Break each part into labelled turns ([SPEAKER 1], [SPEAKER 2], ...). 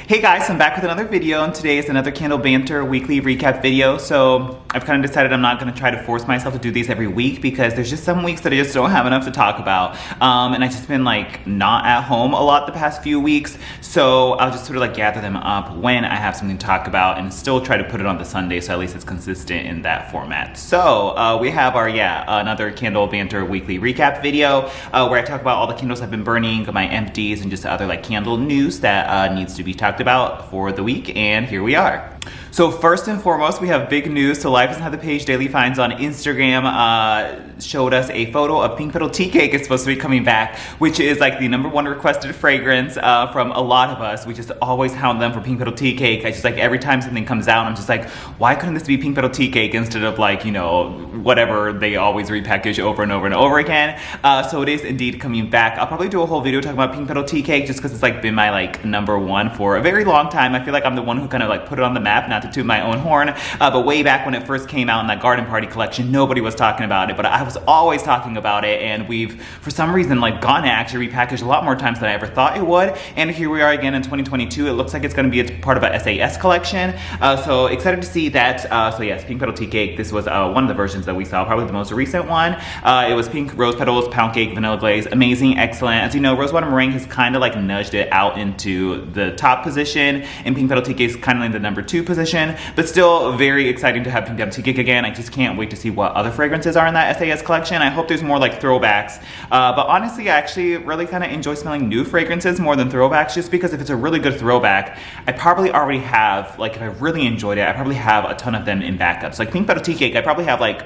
[SPEAKER 1] Hey guys, I'm back with another video, and today is another Candle Banter weekly recap video. So I've kind of decided I'm not going to try to force myself to do these every week because there's just some weeks that I just don't have enough to talk about. And I've just been like not at home a lot the past few weeks. So I'll just sort of like gather them up when I have something to talk about and still try to put it on the Sunday so at least it's consistent in that format. So we have our, another Candle Banter weekly recap video where I talk about all the candles I've been burning, my empties, and just other like candle news that needs to be talked about for the week, and here we are. So first and foremost, we have big news. So Life Doesn't Have the Page Daily Finds on Instagram showed us a photo of Pink Petal Tea Cake is supposed to be coming back, which is like the #1 requested fragrance from a lot of us. We just always hound them for Pink Petal Tea Cake. I just like every time something comes out, I'm just like, why couldn't this be Pink Petal Tea Cake instead of like, you know, whatever they always repackage over and over and over again. So it is indeed coming back. I'll probably do a whole video talking about Pink Petal Tea Cake just because it's like been my like #1 for a very long time. I feel like I'm the one who kind of like put it on the map, not to toot my own horn, but way back when it first came out in that Garden Party collection, nobody was talking about it, but I was always talking about it, and we've for some reason like gotten it actually repackaged a lot more times than I ever thought it would, and here we are again in 2022. It looks like it's going to be a part of a SAS collection, so excited to see that. So yes, Pink Petal Tea Cake. This was one of the versions that we saw, probably the most recent one. It was pink rose petals, pound cake, vanilla glaze, amazing, excellent. As you know, Rose Water Meringue has kind of like nudged it out into the top position, and Pink Petal Tea Cake is kind of in the #2 position, but still very exciting to have Pink Petal Tea Cake again. I just can't wait to see what other fragrances are in that SAS collection. I hope there's more like throwbacks, but honestly I actually really kind of enjoy smelling new fragrances more than throwbacks, just because if it's a really good throwback, I probably already have, like if I really enjoyed it, I probably have a ton of them in backups. Like Pink Petal Tea Cake, I probably have like,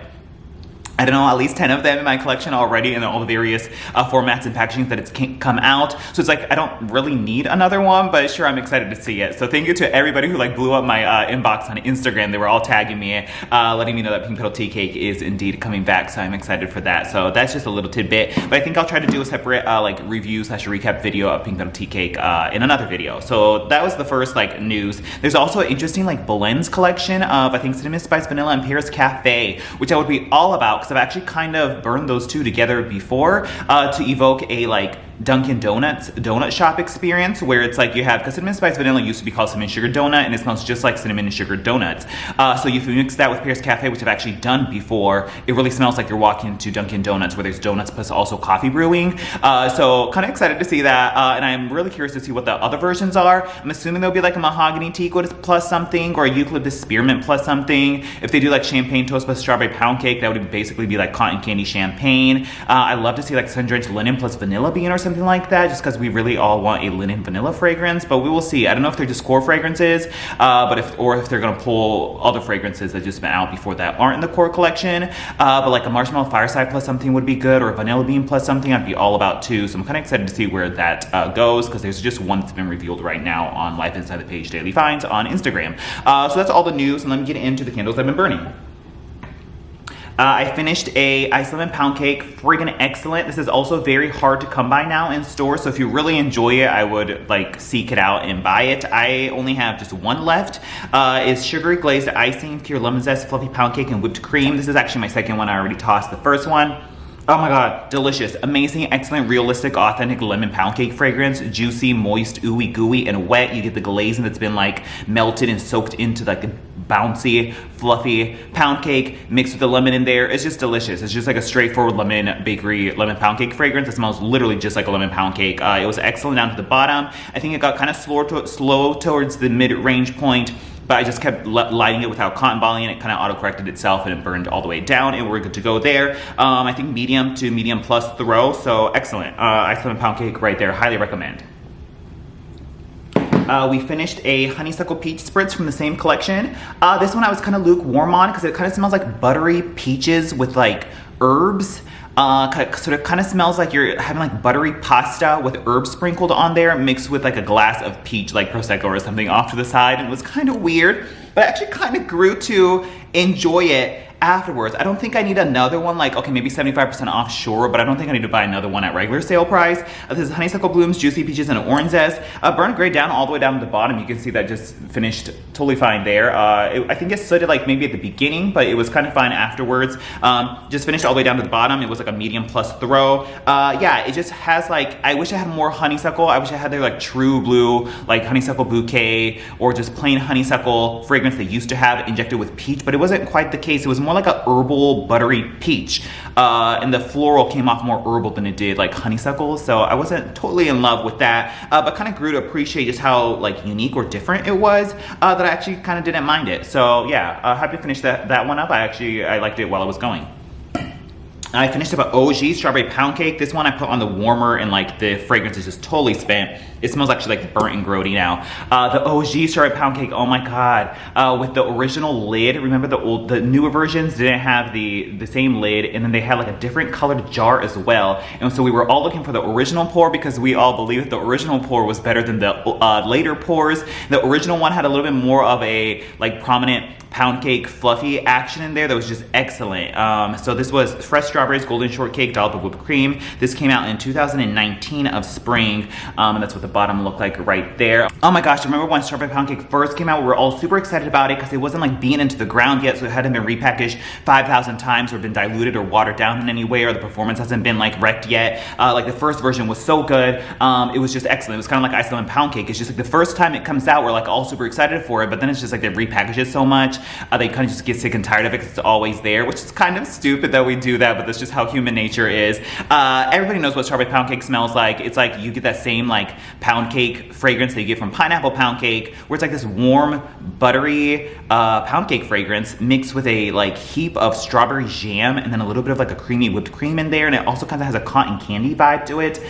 [SPEAKER 1] I don't know, at least 10 of them in my collection already in all the various formats and packaging that it's come out. So it's like, I don't really need another one, but sure, I'm excited to see it. So thank you to everybody who like blew up my inbox on Instagram. They were all tagging me, letting me know that Pink Petal Tea Cake is indeed coming back. So I'm excited for that. So that's just a little tidbit, but I think I'll try to do a separate like review / recap video of Pink Petal Tea Cake in another video. So that was the first like news. There's also an interesting like blends collection of I think Cinnamon Spice Vanilla and Paris Cafe, which I would be all about because I've actually kind of burned those two together before to evoke a like Dunkin' Donuts donut shop experience where it's like you have, because Cinnamon Spice Vanilla used to be called Cinnamon Sugar Donut and it smells just like cinnamon and sugar donuts. So if you mix that with Paris Cafe, which I've actually done before, it really smells like you're walking into Dunkin' Donuts where there's donuts plus also coffee brewing. So kind of excited to see that, and I'm really curious to see what the other versions are. I'm assuming there'll be like a mahogany teakwood plus something or a eucalyptus spearmint plus something. If they do like champagne toast plus strawberry pound cake, that would basically be like cotton candy champagne. I'd love to see like sun-drenched linen plus vanilla bean or something like that, just because we really all want a linen vanilla fragrance, but we will see. I don't know if they're just core fragrances, but if they're gonna pull other fragrances that just been out before that aren't in the core collection, but like a marshmallow fireside plus something would be good, or a vanilla bean plus something I'd be all about too. So I'm kind of excited to see where that goes, because there's just one that's been revealed right now on Life Inside the Page Daily Finds on Instagram. So that's all the news, and let me get into the candles I've been burning. I finished a ice lemon pound cake, friggin' excellent. This is also very hard to come by now in stores, so if you really enjoy it, I would like seek it out and buy it. I only have just one left. It's sugary glazed icing, pure lemon zest, fluffy pound cake, and whipped cream. This is actually my second one. I already tossed the first one. Oh my god, delicious, amazing, excellent, realistic, authentic lemon pound cake fragrance. Juicy, moist, ooey gooey, and wet. You get the glazing that's been like melted and soaked into like a bouncy, fluffy pound cake mixed with the lemon in there. It's just delicious. It's just like a straightforward lemon bakery lemon pound cake fragrance. It smells literally just like a lemon pound cake. It was excellent down to the bottom. I think it got kind of slow towards the mid-range point, but I just kept lighting it without cotton balling, and it kind of auto-corrected itself and it burned all the way down, and we're good to go there. I think medium to medium plus throw, so excellent. Ice lemon pound cake right there, highly recommend. We finished a Honeysuckle Peach Spritz from the same collection. This one I was kind of lukewarm on because it kind of smells like buttery peaches with like herbs. Sort of kind of smells like you're having like buttery pasta with herbs sprinkled on there mixed with like a glass of peach like Prosecco or something off to the side, and it was kind of weird, but I actually kind of grew to enjoy it afterwards. I don't think I need another one, like, okay, maybe 75% off, sure, but I don't think I need to buy another one at regular sale price. This is Honeysuckle Blooms, Juicy Peaches, and Orange Zest. Burnt gray down all the way down to the bottom. You can see that just finished totally fine there. I think it sooted like maybe at the beginning, but it was kind of fine afterwards. Just finished all the way down to the bottom. It was like a medium plus throw. Yeah, it just has like, I wish I had more honeysuckle. I wish I had their like true blue, like honeysuckle bouquet, or just plain honeysuckle fragrance they used to have injected with peach, but it wasn't quite the case. It was more like a herbal buttery peach. And the floral came off more herbal than it did like honeysuckle. So I wasn't totally in love with that, but kind of grew to appreciate just how like unique or different it was, that I actually kind of didn't mind it. So yeah, happy to finish that one up. I liked it while I was going. I finished up an OG strawberry pound cake. This one I put on the warmer and like the fragrance is just totally spent. It smells actually like burnt and grody now. The OG strawberry pound cake, oh my God. With the original lid, remember the newer versions didn't have the same lid, and then they had like a different colored jar as well. And so we were all looking for the original pour because we all believed the original pour was better than the later pours. The original one had a little bit more of a like prominent pound cake fluffy action in there that was just excellent. So this was fresh strawberries, golden shortcake, dollop of whipped cream. This came out in 2019 of spring, and that's what the bottom looked like right there. Oh my gosh, remember when strawberry pound cake first came out? We were all super excited about it because it wasn't like being into the ground yet, so it hadn't been repackaged 5,000 times or been diluted or watered down in any way, or the performance hasn't been like wrecked yet. Like the first version was so good. It was just excellent. It was kind of like Iceland pound cake. It's just like the first time it comes out, we're like all super excited for it, but then it's just like they repackage it so much. They kind of just get sick and tired of it because it's always there, which is kind of stupid that we do that, but that's just how human nature is. Everybody knows what strawberry pound cake smells like. It's like you get that same like pound cake fragrance that you get from pineapple pound cake, where it's like this warm, buttery pound cake fragrance mixed with a like heap of strawberry jam and then a little bit of like a creamy whipped cream in there, and it also kind of has a cotton candy vibe to it.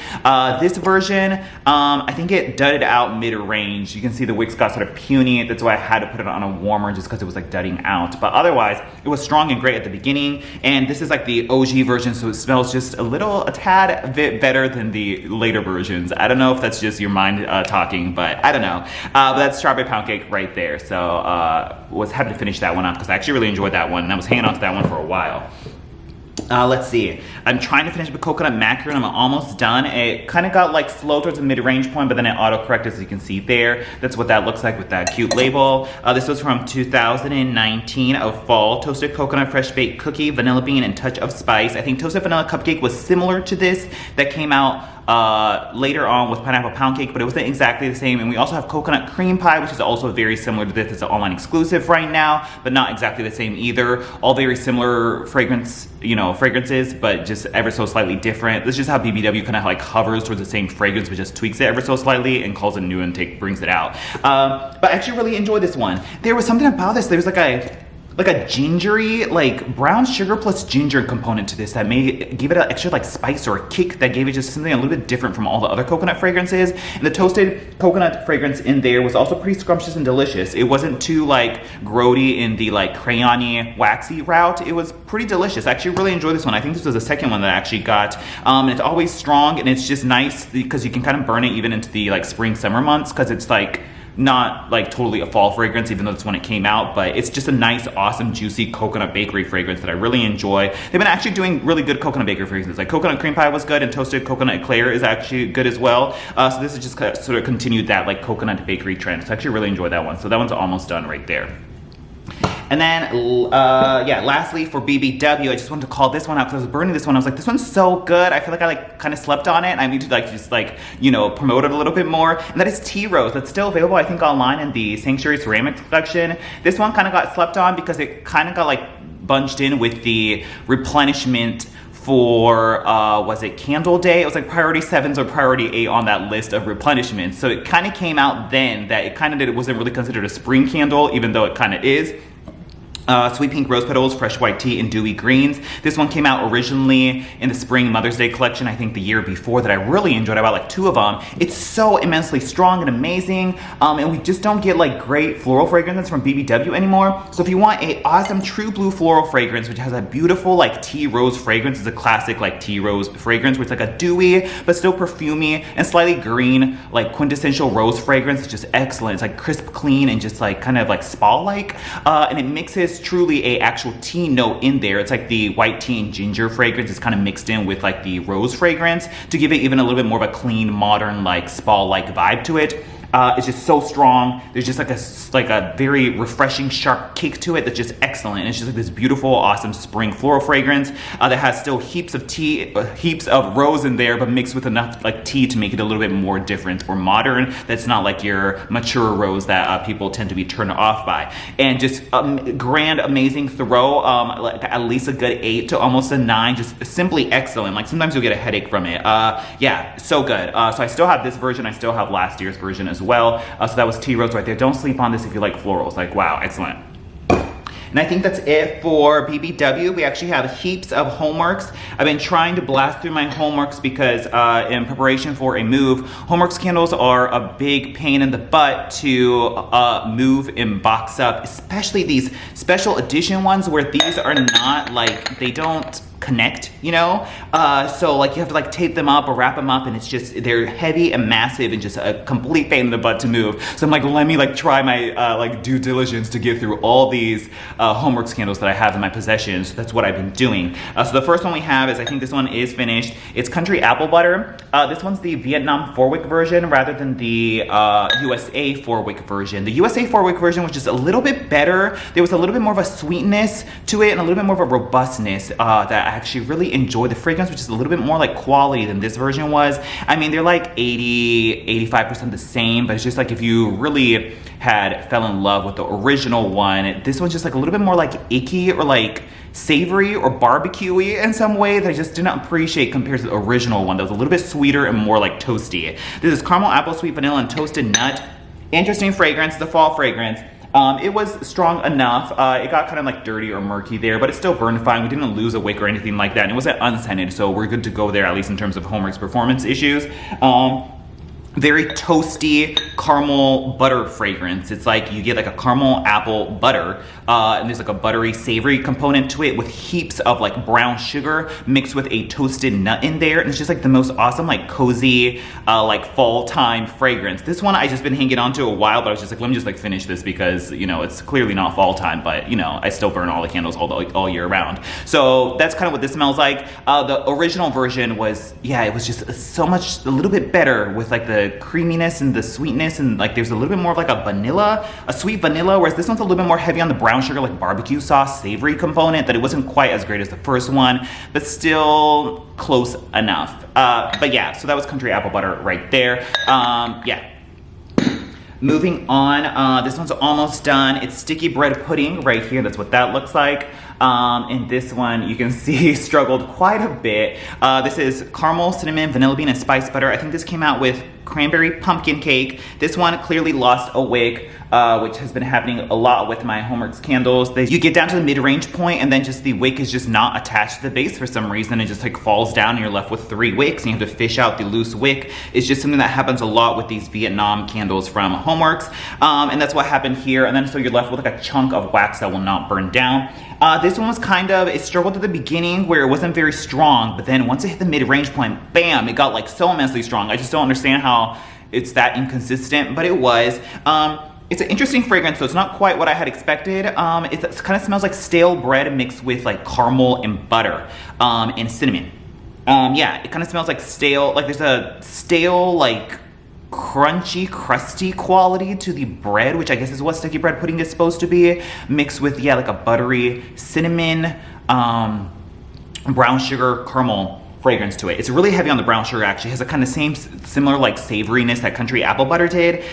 [SPEAKER 1] This version, I think it dudded out mid-range. You can see the wicks got sort of puny. That's why I had to put it on a warmer, just because it was like dudding out, but otherwise it was strong and great at the beginning. And this is like the OG version, so it smells just a tad bit better than the later versions. I don't know if that's just your mind talking, but I don't know. But that's strawberry pound cake right there. So was happy to finish that one up because I actually really enjoyed that one, and I was hanging on to that one for a while. Let's see. I'm trying to finish with coconut macaroon. I'm almost done. It kind of got like slow towards the mid-range point, but then it auto-corrected, as you can see there. That's what that looks like with that cute label. This was from 2019 of fall. Toasted coconut fresh baked cookie, vanilla bean, and touch of spice. I think toasted vanilla cupcake was similar to this that came out later on with pineapple pound cake, but it wasn't exactly the same. And we also have coconut cream pie, which is also very similar to this. It's an online exclusive right now, but not exactly the same either. All very similar fragrances, but just ever so slightly different. This is just how BBW kind of like hovers towards the same fragrance, but just tweaks it ever so slightly and calls it new and brings it out. But I actually really enjoyed this one. There was something about this. There was like a gingery, like brown sugar plus ginger component to this that gave it an extra like spice or a kick that gave it just something a little bit different from all the other coconut fragrances. And the toasted coconut fragrance in there was also pretty scrumptious and delicious. It wasn't too like grody in the like crayony, waxy route. It was pretty delicious. I actually really enjoyed this one. I think this was the second one that I actually got. And it's always strong, and it's just nice because you can kind of burn it even into the like spring, summer months, because it's like not like totally a fall fragrance, even though it's when it came out, but it's just a nice, awesome, juicy coconut bakery fragrance that I really enjoy. They've been actually doing really good coconut bakery fragrances. Like coconut cream pie was good, and toasted coconut eclair is actually good as well. So this is just sort of continued that like coconut bakery trend. So I actually really enjoyed that one. So that one's almost done right there. And then, yeah, lastly for BBW, I just wanted to call this one out because I was burning this one. I was like, this one's so good. I feel like I like kind of slept on it, and I need to like just like, you know, promote it a little bit more. And that is Tea Rose. That's still available, I think, online in the Sanctuary Ceramics collection. This one kind of got slept on because it kind of got like bunched in with the replenishment for, was it Candle Day? It was like priority 7s or priority 8 on that list of replenishment. So it kind of came out then that it wasn't really considered a spring candle, even though it kind of is. Sweet Pink Rose Petals, Fresh White Tea, and Dewy Greens. This one came out originally in the Spring Mother's Day collection, I think the year before, that I really enjoyed. I bought like 2 of them. It's so immensely strong and amazing, and we just don't get like great floral fragrances from BBW anymore. So if you want a awesome true blue floral fragrance, which has a beautiful like tea rose fragrance, it's a classic like tea rose fragrance, where it's like a dewy but still perfumey and slightly green, like quintessential rose fragrance. It's just excellent. It's like crisp, clean, and just like kind of like spa-like, and it mixes is truly a actual tea note in there. It's like the white tea and ginger fragrance is kind of mixed in with like the rose fragrance to give it even a little bit more of a clean, modern, like spa-like vibe to it. It's just so strong. There's just like a very refreshing, sharp kick to it that's just excellent. And it's just like this beautiful, awesome spring floral fragrance that has still heaps of tea, heaps of rose in there, but mixed with enough like tea to make it a little bit more different or modern. That's not like your mature rose that people tend to be turned off by. And just grand, amazing throw, like at least a good 8 to almost a 9. Just simply excellent. Like sometimes you'll get a headache from it. Yeah, so good. So I still have this version. I still have last year's version as well. So that was tea rose right there. Don't sleep on this if you like florals. Like, wow, excellent. And I think that's it for BBW. We actually have heaps of homeworks. I've been trying to blast through my homeworks because in preparation for a move, homeworks candles are a big pain in the butt to move and box up, especially these special edition ones where these are not like, they don't connect, you know? So like you have to like tape them up or wrap them up, and it's just, they're heavy and massive and just a complete pain in the butt to move. So I'm like, let me like try my like due diligence to get through all these homeworks candles that I have in my possession. So that's what I've been doing. So the first one we have is, I think this one is finished. It's Country Apple Butter. This one's the Vietnam 4-wick version rather than the USA 4-wick version. The USA 4-wick version was just a little bit better. There was a little bit more of a sweetness to it and a little bit more of a robustness that I actually really enjoy. The fragrance, which is a little bit more like quality than this version was. I mean, they're like 80-85% the same, but it's just like if you really fell in love with the original one, this one's just like a little bit more like icky or like savory or barbecuey in some way that I just did not appreciate compared to the original one that was a little bit sweeter and more like toasty. This is caramel, apple, sweet vanilla, and toasted nut. Interesting fragrance, the fall fragrance. It was strong enough. It got kind of like dirty or murky there, but it still burned fine. We didn't lose a wick or anything like that. And it wasn't unscented, so we're good to go there, at least in terms of homeworks performance issues. Very toasty caramel butter fragrance. It's like you get like a caramel apple butter, and there's like a buttery savory component to it with heaps of like brown sugar mixed with a toasted nut in there. And it's just like the most awesome, like cozy, like fall time fragrance. This one I just been hanging on to a while, but I was just like, let me just like finish this because, you know, it's clearly not fall time, but you know, I still burn all the candles all year round. So that's kind of what this smells like. The original version was, yeah, it was just so much, a little bit better with like the creaminess and the sweetness, and like there's a little bit more of like a sweet vanilla, whereas this one's a little bit more heavy on the brown sugar, like barbecue sauce, savory component, that it wasn't quite as great as the first one, but still close enough. But yeah, so that was Country Apple Butter right there. Yeah. Moving on, this one's almost done. It's Sticky Bread Pudding right here. That's what that looks like. And this one, you can see, struggled quite a bit. This is caramel, cinnamon, vanilla bean, and spice butter. I think this came out with cranberry pumpkin cake. This one clearly lost a wick, which has been happening a lot with my homeworks candles. You get down to the mid-range point and then just the wick is just not attached to the base for some reason. It just like falls down and you're left with 3 wicks and you have to fish out the loose wick. It's just something that happens a lot with these Vietnam candles from homeworks. And that's what happened here. And then so you're left with like a chunk of wax that will not burn down. This one was kind of, it struggled at the beginning where it wasn't very strong, but then once it hit the mid-range point, bam, it got like so immensely strong. I just don't understand how it's that inconsistent, but it was. It's an interesting fragrance, so it's not quite what I had expected. It kind of smells like stale bread mixed with like caramel and butter and cinnamon. Yeah, it kind of smells like stale, like there's a stale, like crunchy, crusty quality to the bread, which I guess is what sticky bread pudding is supposed to be, mixed with, yeah, like a buttery cinnamon, brown sugar, caramel fragrance to it. It's really heavy on the brown sugar, actually. It has a kind of similar like savoriness that Country Apple Butter did.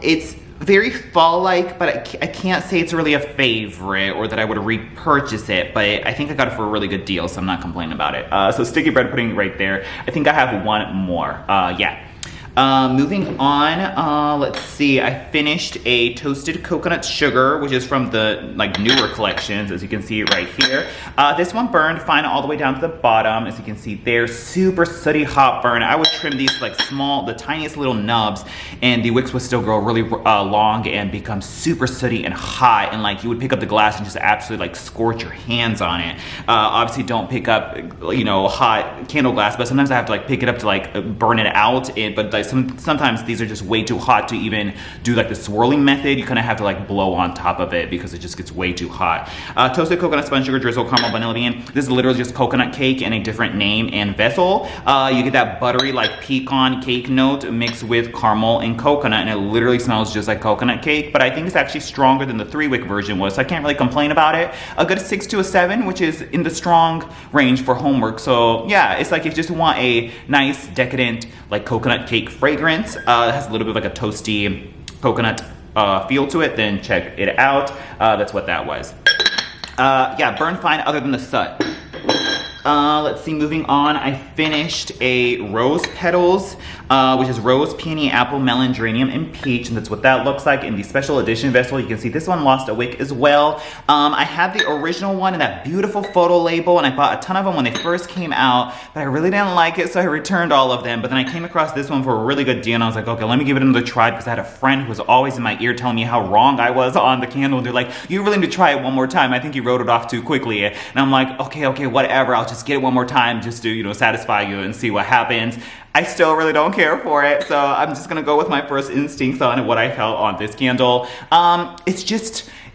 [SPEAKER 1] It's very fall-like, but I can't say it's really a favorite or that I would repurchase it, but I think I got it for a really good deal, so I'm not complaining about it. So sticky bread pudding right there. I think I have one more. Yeah. Moving on, let's see, I finished a toasted coconut sugar, which is from the like newer collections, as you can see right here. This one burned fine all the way down to the bottom, as you can see there. Super sooty hot burn. I would trim these like small, the tiniest little nubs, and the wicks would still grow really long and become super sooty and hot, and like you would pick up the glass and just absolutely like scorch your hands on it. Obviously don't pick up, you know, hot candle glass, but sometimes I have to like pick it up to like burn it out, but sometimes these are just way too hot to even do like the swirling method. You kind of have to like blow on top of it because it just gets way too hot. Toasted coconut sponge sugar drizzle caramel vanilla bean. This is literally just coconut cake in a different name and vessel. You get that buttery like pecan cake note mixed with caramel and coconut, and it literally smells just like coconut cake, but I think it's actually stronger than the 3-wick version was, so I can't really complain about it. A good 6 to a 7, which is in the strong range for homework. So yeah, it's like if you just want a nice decadent like coconut cake fragrance, it has a little bit of like a toasty coconut feel to it, then check it out. That's what that was. Yeah, burned fine other than the soot. Let's see, moving on, I finished a Rose Petals, which is rose, peony, apple, melon, geranium, and peach, and that's what that looks like in the special edition vessel. You can see this one lost a wick as well. I had the original one in that beautiful photo label, and I bought a ton of them when they first came out, but I really didn't like it, so I returned all of them. But then I came across this one for a really good deal, and I was like, okay, let me give it another try, because I had a friend who was always in my ear telling me how wrong I was on the candle. They're like, you really need to try it one more time. I think you wrote it off too quickly. And I'm like, okay, whatever. I'll just get it one more time just to, you know, satisfy you and see what happens. I still really don't care for it, so I'm just gonna go with my first instincts on what I felt on this candle.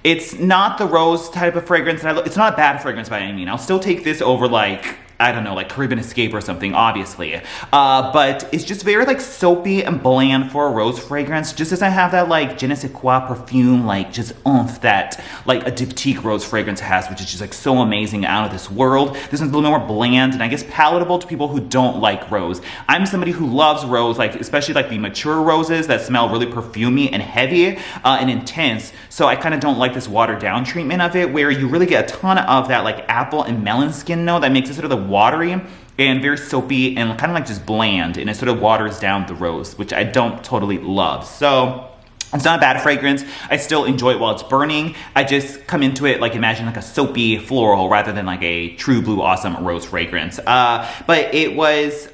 [SPEAKER 1] It's not the rose type of fragrance, and it's not a bad fragrance by any means. I'll still take this over like, I don't know, like Caribbean Escape or something, obviously. But it's just very like soapy and bland for a rose fragrance, just as I have that like je ne sais quoi perfume, like just oomph that like a diptyque rose fragrance has, which is just like so amazing, out of this world. This one's a little more bland and I guess palatable to people who don't like rose. I'm somebody who loves rose, like especially like the mature roses that smell really perfumey and heavy and intense. So I kind of don't like this watered down treatment of it, where you really get a ton of that like apple and melon skin note that makes it sort of the watery and very soapy and kind of like just bland, and it sort of waters down the rose, which I don't totally love. So it's not a bad fragrance. I still enjoy it while it's burning. I just come into it like imagine like a soapy floral rather than like a true blue awesome rose fragrance. But it was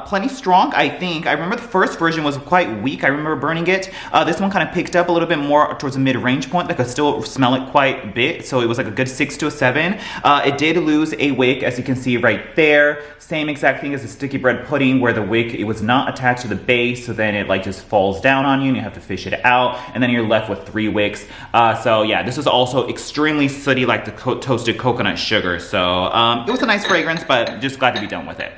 [SPEAKER 1] plenty strong, I think. I remember the first version was quite weak. I remember burning it. This one kind of picked up a little bit more towards the mid-range point. Like I still smell it quite a bit. So it was like a good 6 to a 7. It did lose a wick, as you can see right there. Same exact thing as the sticky bread pudding, where the wick, it was not attached to the base, so then it like just falls down on you and you have to fish it out, and then you're left with 3 wicks. So yeah, this was also extremely sooty like the toasted coconut sugar. So it was a nice fragrance, but just glad to be done with it.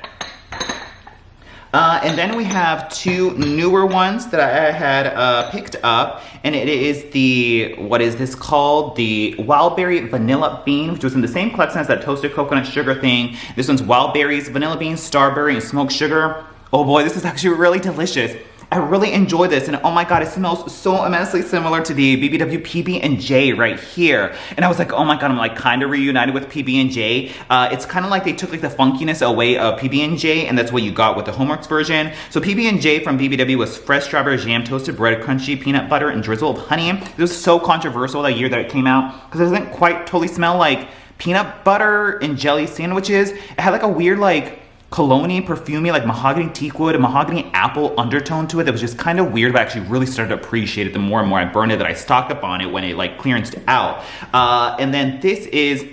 [SPEAKER 1] And then we have 2 newer ones that I had picked up, and it is the, what is this called? The Wildberry Vanilla Bean, which was in the same collection as that toasted coconut sugar thing. This one's wild berries, vanilla beans, starberry, and smoked sugar. Oh boy, this is actually really delicious. I really enjoy this, and oh my god, it smells so immensely similar to the BBW PB&J right here. And I was like, oh my god, I'm like kind of reunited with PB&J. It's kind of like they took like the funkiness away of PB&J, and that's what you got with the Homeworks version. So PB&J from BBW was fresh strawberry jam, toasted bread, crunchy peanut butter, and drizzle of honey. It was so controversial that year that it came out, because it doesn't quite totally smell like peanut butter and jelly sandwiches. It had like a weird like cologne-y, perfumey, like mahogany teakwood, a mahogany apple undertone to it that was just kind of weird, but I actually really started to appreciate it the more and more I burned it, that I stocked up on it when it like clearanced out. And then this is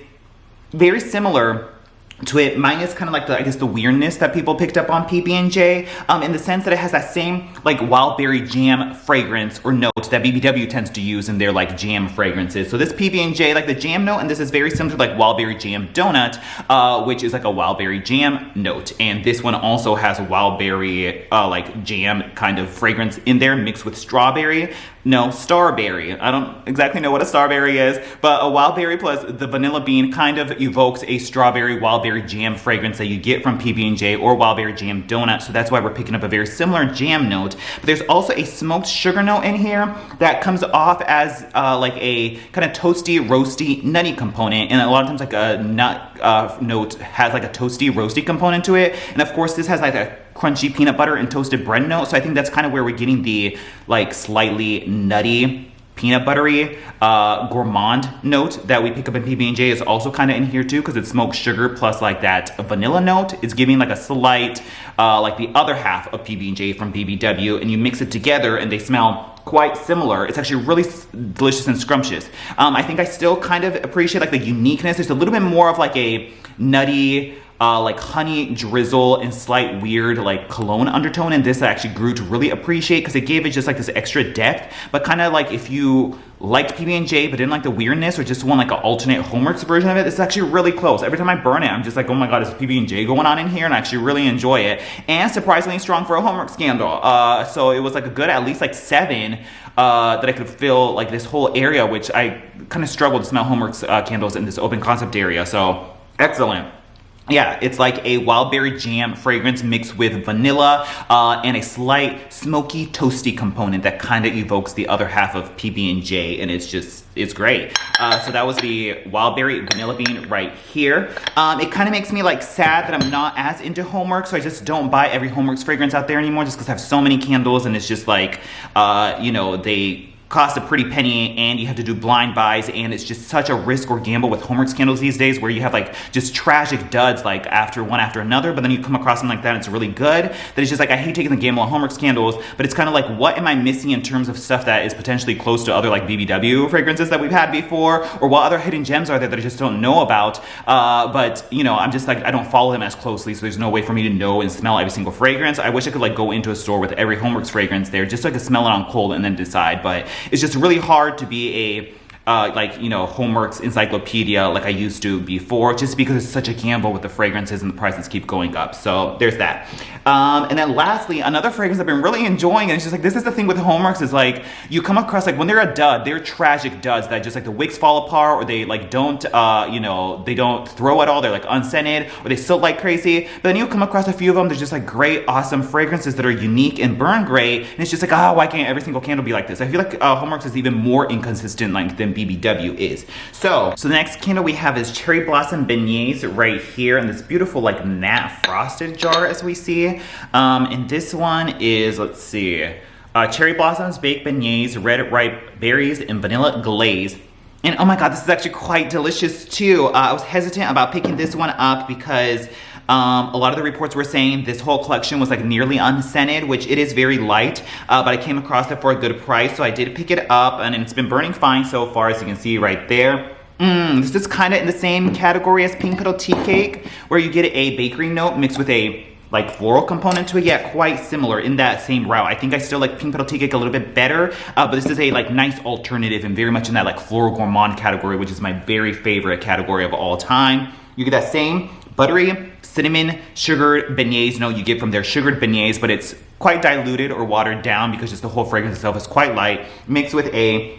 [SPEAKER 1] very similar to it, minus kind of like the, I guess, the weirdness that people picked up on PB&J, in the sense that it has that same like wild berry jam fragrance or note that BBW tends to use in their like jam fragrances. So this PB&J, like the jam note, and this is very similar to like wild berry jam donut, which is like a wild berry jam note. And this one also has a wild berry like jam kind of fragrance in there mixed with strawberry. No, starberry. I don't exactly know what a starberry is, but a wild berry plus the vanilla bean kind of evokes a strawberry wild berry jam fragrance that you get from PB&J or wild berry jam donut. So that's why we're picking up a very similar jam note. But there's also a smoked sugar note in here that comes off as like a kind of toasty, roasty, nutty component. And a lot of times like a nut note has like a toasty, roasty component to it. And of course this has like a crunchy peanut butter and toasted bread note. So I think that's kind of where we're getting the like slightly nutty, peanut buttery, gourmand note that we pick up in PB&J is also kind of in here too, because it's smoked sugar plus like that vanilla note. It's giving like a slight, like the other half of PB&J from BBW, and you mix it together and they smell quite similar. It's actually really delicious and scrumptious. I think I still kind of appreciate like the uniqueness. There's a little bit more of like a nutty, like honey drizzle and slight weird like cologne undertone, and this I actually grew to really appreciate because it gave it just like this extra depth. But kind of like if you liked PB&J but didn't like the weirdness or just want like an alternate Homeworks version of it, it's actually really close. Every time I burn it, I'm just like, oh my god, is PB&J going on in here? And I actually really enjoy it. And surprisingly strong for a Homeworks candle. So it was like a good at least like 7 that I could fill like this whole area, which I kind of struggled to smell Homeworks candles in this open concept area. So excellent. Yeah, it's like a wild berry jam fragrance mixed with vanilla and a slight smoky, toasty component that kind of evokes the other half of PB&J, and it's great. So that was the wild berry vanilla bean right here. It kind of makes me like sad that I'm not as into Homeworks, so I just don't buy every Homeworks fragrance out there anymore just because I have so many candles, and it's just like, you know, they cost a pretty penny and you have to do blind buys, and it's just such a risk or gamble with Homeworks candles these days where you have like just tragic duds like one after another, but then you come across something like that and it's really good, that it's just like I hate taking the gamble on Homeworks candles. But it's kind of like, what am I missing in terms of stuff that is potentially close to other like BBW fragrances that we've had before, or what other hidden gems are there that I just don't know about? But you know, I'm just like, I don't follow them as closely, so there's no way for me to know and smell every single fragrance. I wish I could like go into a store with every Homeworks fragrance there just so I could smell it on cold and then decide, but it's just really hard to be a like, you know, Homeworks encyclopedia like I used to before, just because it's such a gamble with the fragrances and the prices keep going up. So there's that. And then lastly, another fragrance I've been really enjoying, and it's just like, this is the thing with Homeworks, is like, you come across like when they're a dud, they're tragic duds that just like the wicks fall apart, or they like don't, you know, they don't throw at all, they're like unscented, or they still like crazy. But then you come across a few of them, there's just like great, awesome fragrances that are unique and burn great, and it's just like, why can't every single candle be like this? I feel like Homeworks is even more inconsistent like than BBW is. So the next candle we have is Cherry Blossom Beignets right here in this beautiful like matte frosted jar, as we see. And this one is, let's see, Cherry Blossoms Baked Beignets, Red Ripe Berries, and Vanilla Glaze. And oh my god, this is actually quite delicious too. I was hesitant about picking this one up because a lot of the reports were saying this whole collection was like nearly unscented, which it is very light, but I came across it for a good price, so I did pick it up, and it's been burning fine so far, as you can see right there. This is kind of in the same category as Pink Petal Tea Cake, where you get a bakery note mixed with a like floral component to it. Yeah, quite similar in that same route. I think I still like Pink Petal Tea Cake a little bit better, but this is a like nice alternative and very much in that like floral gourmand category, which is my very favorite category of all time. You get that same buttery, cinnamon, sugared beignets note you get from their sugared beignets, but it's quite diluted or watered down because just the whole fragrance itself is quite light, mixed with a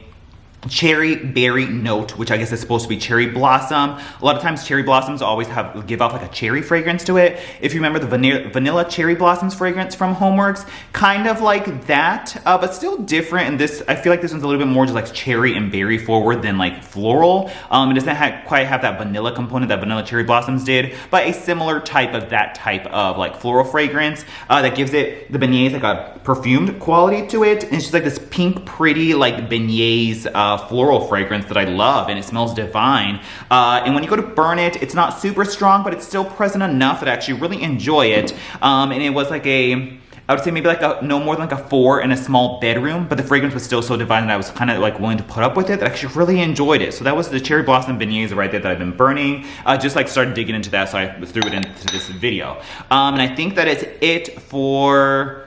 [SPEAKER 1] cherry berry note, which I guess is supposed to be cherry blossom. A lot of times cherry blossoms always give off like a cherry fragrance to it. If you remember the vanilla cherry blossoms fragrance from Homeworks, kind of like that, but still different. And this, I feel like this one's a little bit more just like cherry and berry forward than like floral. It doesn't quite have that vanilla component that vanilla cherry blossoms did, but a similar type of that type of like floral fragrance that gives it, the beignets, like a perfumed quality to it. And it's just like this pink, pretty like beignets floral fragrance that I love, and it smells divine. And when you go to burn it, it's not super strong, but it's still present enough that I actually really enjoy it. And it was like I would say maybe like no more than like a 4 in a small bedroom, but the fragrance was still so divine that I was kind of like willing to put up with it, that I actually really enjoyed it. So that was the Cherry Blossom Beignets right there that I've been burning. Just like started digging into that, so I threw it into this video. And I think that is it for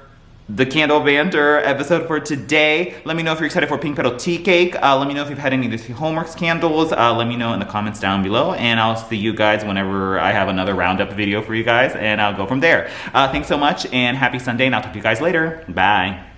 [SPEAKER 1] the Candle Banter episode for today. Let me know if you're excited for Pink Petal Tea Cake. Let me know if you've had any of these Homeworks candles. Let me know in the comments down below, and I'll see you guys whenever I have another roundup video for you guys, and I'll go from there. Thanks so much, and happy Sunday, and I'll talk to you guys later. Bye.